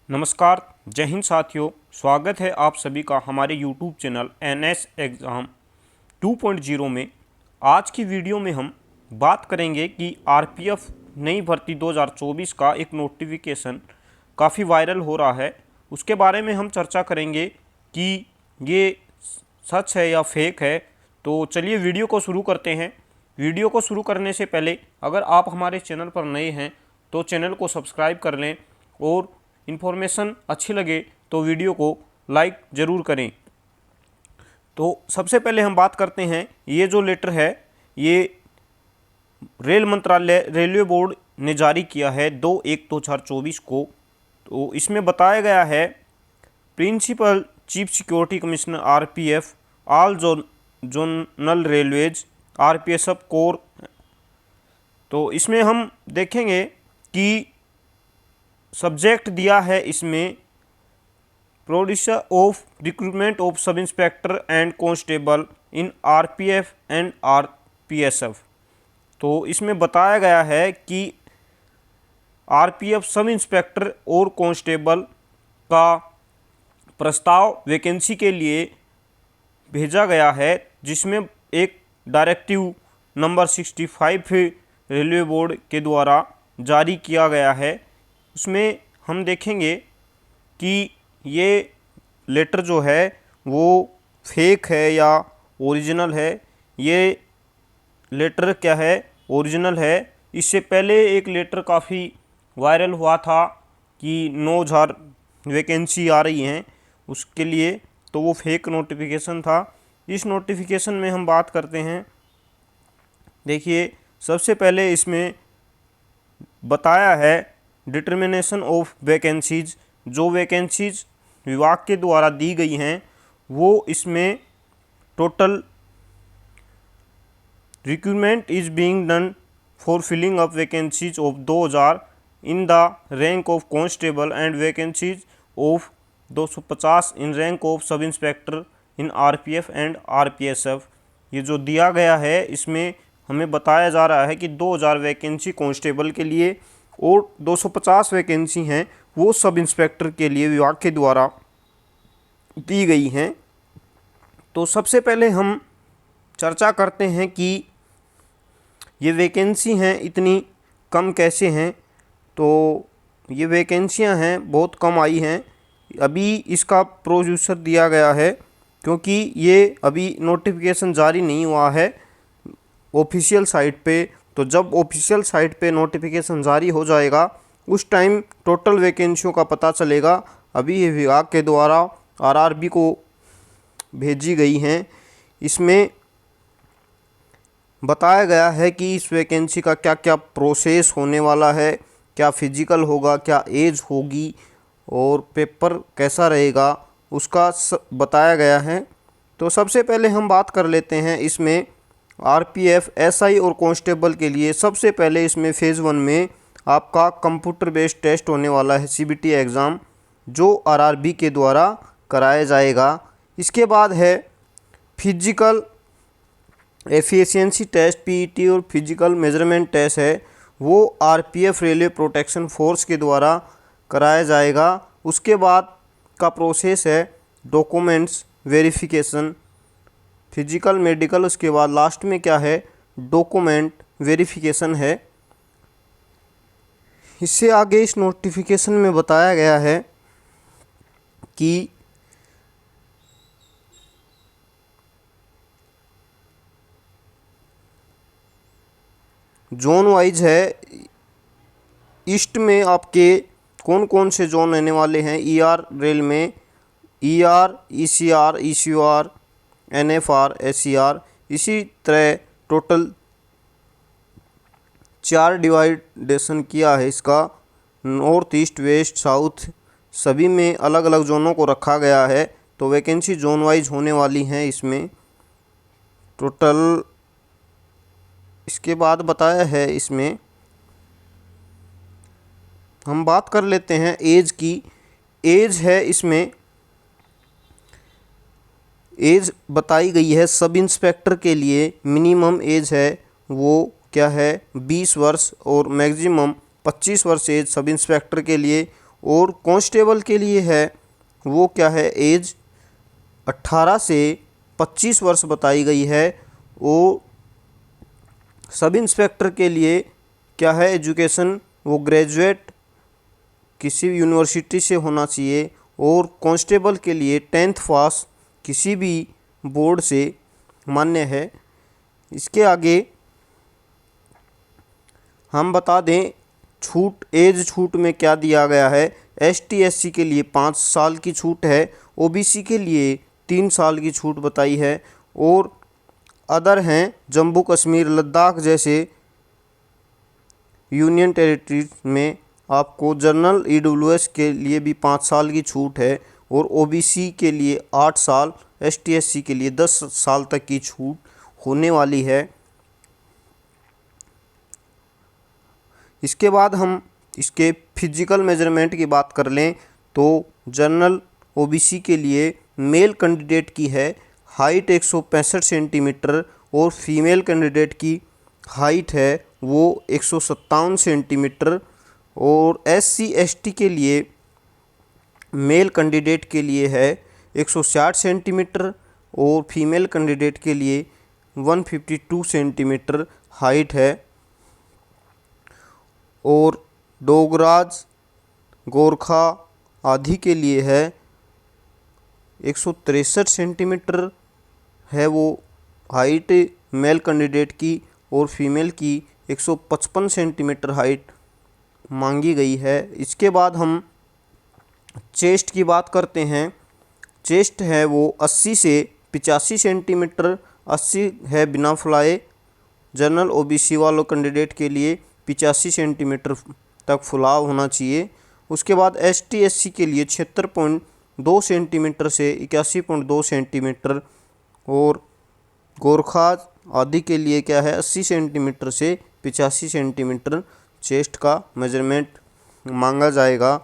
नमस्कार, जय हिंद साथियों। स्वागत है आप सभी का हमारे YouTube चैनल NS एग्ज़ाम 2.0 में। आज की वीडियो में हम बात करेंगे कि RPF नई भर्ती 2024 का एक नोटिफिकेशन काफ़ी वायरल हो रहा है, उसके बारे में हम चर्चा करेंगे कि ये सच है या फेक है। तो चलिए वीडियो को शुरू करते हैं। वीडियो को शुरू करने से पहले अगर आप हमारे चैनल पर नए हैं तो चैनल को सब्सक्राइब कर लें और इन्फॉर्मेशन अच्छी लगे तो वीडियो को लाइक ज़रूर करें। तो सबसे पहले हम बात करते हैं, ये जो लेटर है ये रेल मंत्रालय रेलवे बोर्ड ने जारी किया है 2/1/2024 को। तो इसमें बताया गया है principal chief security commissioner RPF all zonal railways RPSF core. तो इसमें हम देखेंगे कि सब्जेक्ट दिया है इसमें procedure of recruitment of sub inspector and constable in RPF and RPSF। तो इसमें बताया गया है कि RPF सब इंस्पेक्टर और कांस्टेबल का प्रस्ताव वैकेंसी के लिए भेजा गया है, जिसमें एक डायरेक्टिव नंबर 65 रेलवे बोर्ड के द्वारा जारी किया गया है। उसमें हम देखेंगे कि ये लेटर जो है वो फेक है या ओरिजिनल है। ये लेटर क्या है, ओरिजिनल है। इससे पहले एक लेटर काफ़ी वायरल हुआ था कि 9000 वैकेंसी आ रही हैं उसके लिए, तो वो फेक नोटिफिकेशन था। इस नोटिफिकेशन में हम बात करते हैं। देखिए, सबसे पहले इसमें बताया है डिटर्मिनेशन ऑफ वैकेंसीज। जो वैकेंसीज विभाग के द्वारा दी गई हैं वो इसमें total recruitment is being done for filling up vacancies of 2000 in the rank of constable and vacancies of 250 in rank of sub inspector in RPF and RPSF। ये जो दिया गया है इसमें हमें बताया जा रहा है कि 2000 वैकेंसी कांस्टेबल के लिए और 250 वैकेंसी हैं वो सब इंस्पेक्टर के लिए विभाग के द्वारा दी गई हैं। तो सबसे पहले हम चर्चा करते हैं कि ये वैकेंसी हैं इतनी कम कैसे हैं। तो ये वैकेंसियां हैं बहुत कम आई हैं। अभी इसका प्रोड्यूसर दिया गया है क्योंकि ये अभी नोटिफिकेशन जारी नहीं हुआ है ऑफिशियल साइट पे। तो जब ऑफिशियल साइट पे नोटिफिकेशन जारी हो जाएगा उस टाइम टोटल वैकेंसियों का पता चलेगा। अभी ये विभाग के द्वारा RRB को भेजी गई हैं। इसमें बताया गया है कि इस वैकेंसी का क्या क्या प्रोसेस होने वाला है, क्या फिजिकल होगा, क्या एज होगी और पेपर कैसा रहेगा, उसका बताया गया है। तो सबसे पहले हम बात कर लेते हैं इसमें RPF SI और कांस्टेबल के लिए। सबसे पहले इसमें फ़ेज़ 1 में आपका कंप्यूटर बेस्ड टेस्ट होने वाला है CBT एग्ज़ाम, जो RRB के द्वारा कराया जाएगा। इसके बाद है फिजिकल एफिशिएंसी टेस्ट PET और फिजिकल मेजरमेंट टेस्ट है वो RPF रेलवे प्रोटेक्शन फोर्स के द्वारा कराया जाएगा। उसके बाद का प्रोसेस है डॉक्यूमेंट्स वेरिफिकेशन, फिजिकल मेडिकल। उसके बाद लास्ट में क्या है, डॉक्यूमेंट वेरिफिकेशन है। इससे आगे इस नोटिफिकेशन में बताया गया है कि जोन वाइज है। ईस्ट में आपके कौन कौन से जोन रहने वाले हैं। ER रेल में ER, ECR, ECR, NFR, SCR। इसी तरह टोटल 4 डिवाइडेशन किया है इसका, नॉर्थ ईस्ट वेस्ट साउथ सभी में अलग अलग जोनों को रखा गया है। तो वैकेंसी जोन वाइज होने वाली हैं इसमें टोटल। इसके बाद बताया है इसमें हम बात कर लेते हैं एज की। एज है इसमें एज बताई गई है सब इंस्पेक्टर के लिए मिनिमम एज है वो क्या है 20 वर्ष और मैक्सिमम 25 वर्ष एज सब इंस्पेक्टर के लिए। और कांस्टेबल के लिए है वो क्या है, एज 18 से 25 वर्ष बताई गई है। वो सब इंस्पेक्टर के लिए क्या है, एजुकेशन वो ग्रेजुएट किसी भी यूनिवर्सिटी से होना चाहिए। और कांस्टेबल के लिए 10th पास किसी भी बोर्ड से मान्य है। इसके आगे हम बता दें छूट, एज छूट में क्या दिया गया है। ST SC के लिए 5 साल की छूट है, OBC के लिए 3 साल की छूट बताई है। और अदर हैं जम्मू कश्मीर लद्दाख जैसे यूनियन टेरिटरीज में आपको जनरल EWS के लिए भी 5 साल की छूट है। और OBC के लिए 8 साल, ST SC के लिए 10 साल तक की छूट होने वाली है। इसके बाद हम इसके फिजिकल मेजरमेंट की बात कर लें तो जनरल OBC के लिए मेल कैंडिडेट की है हाइट 165 सेंटीमीटर और फीमेल कैंडिडेट की हाइट है वो 157 सेंटीमीटर। और SC ST के लिए मेल कैंडिडेट के लिए है 160 सेंटीमीटर और फीमेल कैंडिडेट के लिए 152 सेंटीमीटर हाइट है। और डोगराज, गोरखा आदि के लिए है 163 सेंटीमीटर है वो हाइट मेल कैंडिडेट की। और फीमेल की 155 सेंटीमीटर हाइट मांगी गई है। इसके बाद हम चेस्ट की बात करते हैं। चेस्ट है वो 80 से 85 सेंटीमीटर, 80 है बिना फुलाए। जनरल OBC वालों कैंडिडेट के लिए 85 सेंटीमीटर तक फुलाव होना चाहिए। उसके बाद ST SC के लिए 76.2 सेंटीमीटर से 81.2 सेंटीमीटर। और गोरखा आदि के लिए क्या है 80 सेंटीमीटर से 85 सेंटीमीटर चेस्ट का मेजरमेंट मांगा जाएगा।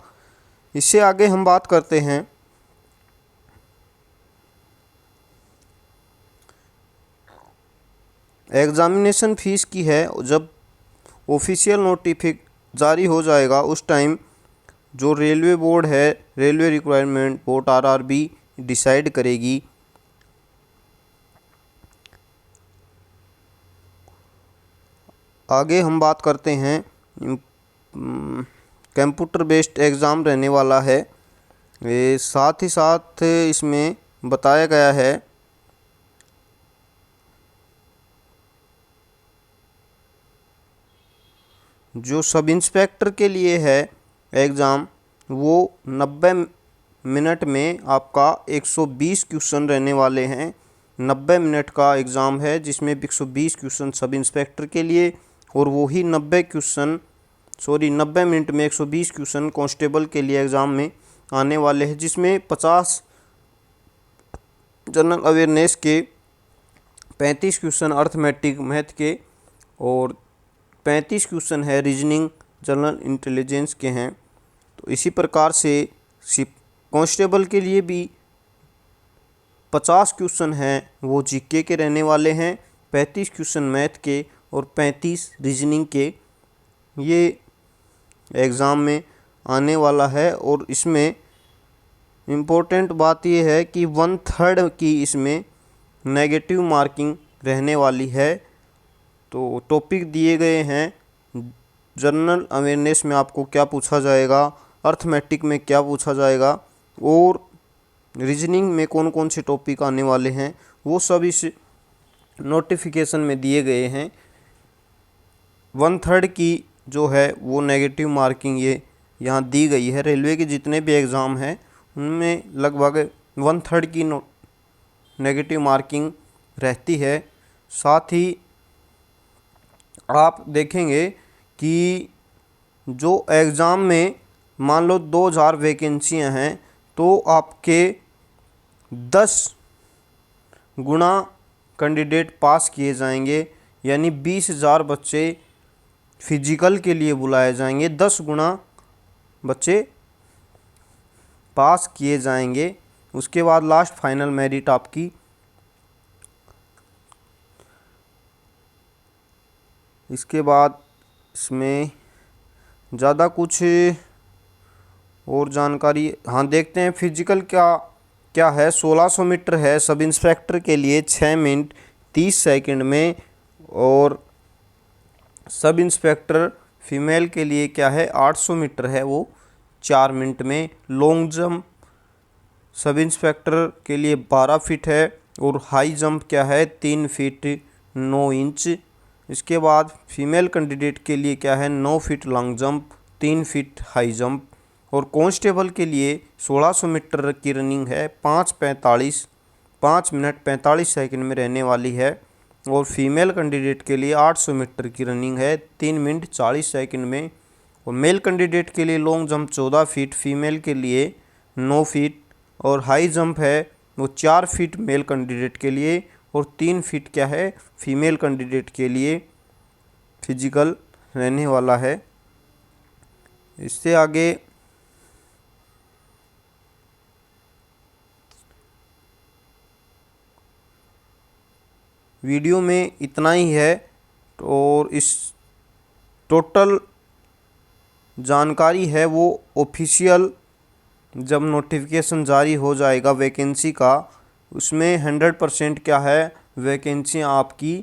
इससे आगे हम बात करते हैं एग्ज़ामिनेशन फ़ीस की है। जब ऑफिशियल नोटिफिक जारी हो जाएगा उस टाइम जो रेलवे बोर्ड है, railway requirement board RRB decide करेगी। आगे हम बात करते हैं कंप्यूटर बेस्ड एग्ज़ाम रहने वाला है। साथ ही साथ इसमें बताया गया है जो सब इंस्पेक्टर के लिए है एग्ज़ाम वो 90 मिनट में आपका 120 क्वेश्चन रहने वाले हैं। 90 मिनट का एग्ज़ाम है जिसमें 120 क्वेश्चन सब इंस्पेक्टर के लिए और वही 90 मिनट में 120 क्वेश्चन कांस्टेबल के लिए एग्ज़ाम में आने वाले हैं, जिसमें 50 जनरल अवेयरनेस के, 35 क्वेश्चन अर्थमेटिक मैथ के और 35 क्वेश्चन है रीजनिंग जनरल इंटेलिजेंस के हैं। तो इसी प्रकार से कांस्टेबल के लिए भी 50 क्वेश्चन हैं वो GK के रहने वाले हैं, 35 क्वेश्चन मैथ के और 35 रीजनिंग के। ये एग्ज़ाम में आने वाला है। और इसमें इम्पोर्टेंट बात ये है कि 1/3 की इसमें नेगेटिव मार्किंग रहने वाली है। तो टॉपिक दिए गए हैं जनरल अवेयरनेस में आपको क्या पूछा जाएगा, अर्थमेटिक में क्या पूछा जाएगा और रीजनिंग में कौन कौन से टॉपिक आने वाले हैं वो सब इस नोटिफिकेशन में दिए गए हैं। 1/3 की जो है वो नेगेटिव मार्किंग ये यहाँ दी गई है। रेलवे के जितने भी एग्ज़ाम हैं उनमें लगभग 1/3 की नेगेटिव मार्किंग रहती है। साथ ही आप देखेंगे कि जो एग्ज़ाम में मान लो 2000 वैकेंसियाँ हैं तो आपके 10 गुना कैंडिडेट पास किए जाएंगे, यानी 20,000 बच्चे फिजिकल के लिए बुलाए जाएंगे, 10 गुना बच्चे पास किए जाएंगे। उसके बाद लास्ट फाइनल मेरिट आपकी इसके बाद इसमें ज़्यादा कुछ और जानकारी हाँ देखते हैं। फिजिकल क्या क्या है। 1600 मीटर है सब इंस्पेक्टर के लिए 6 मिनट 30 सेकंड में, और सब इंस्पेक्टर फीमेल के लिए क्या है 800 मीटर है वो 4 मिनट में। लॉन्ग जंप सब इंस्पेक्टर के लिए 12 फीट है, और हाई जंप क्या है 3 फीट 9 इंच। इसके बाद फीमेल कैंडिडेट के लिए क्या है 9 feet long jump 3 feet high jump. और कांस्टेबल के लिए 1600 मीटर की रनिंग है 5 मिनट 45 सेकंड में रहने वाली है। और फीमेल कैंडिडेट के लिए 800 मीटर की रनिंग है 3 मिनट 40 सेकंड में। और मेल कैंडिडेट के लिए लॉन्ग जंप 14 फीट, फीमेल के लिए 9 फीट, और हाई जंप है वो 4 फीट मेल कैंडिडेट के लिए, और 3 फीट क्या है फीमेल कैंडिडेट के लिए फिजिकल रहने वाला है। इससे आगे वीडियो में इतना ही है। और इस टोटल जानकारी है वो ऑफिशियल जब नोटिफिकेशन जारी हो जाएगा वैकेंसी का, उसमें 100% क्या है वैकेंसियाँ आपकी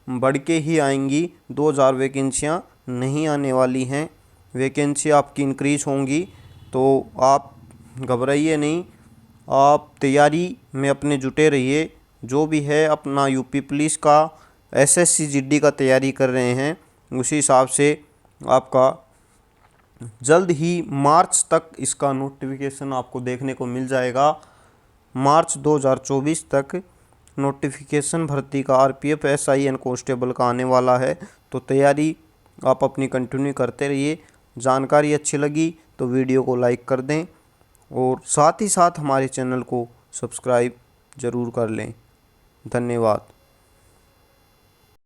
बढ़ के ही आएंगी। 2000 वैकेंसियाँ नहीं आने वाली हैं, वैकेंसी आपकी इंक्रीज होंगी। तो आप घबराइए नहीं, आप तैयारी में अपने जुटे रहिए। जो भी है अपना यूपी पुलिस का एसएससी जीडी का तैयारी कर रहे हैं, उसी हिसाब से आपका जल्द ही मार्च तक इसका नोटिफिकेशन आपको देखने को मिल जाएगा। मार्च 2024 तक नोटिफिकेशन भर्ती का आरपीएफ एसआई एंड कांस्टेबल का आने वाला है। तो तैयारी आप अपनी कंटिन्यू करते रहिए। जानकारी अच्छी लगी तो वीडियो को लाइक कर दें, और साथ ही साथ हमारे चैनल को सब्सक्राइब ज़रूर कर लें। धन्यवाद।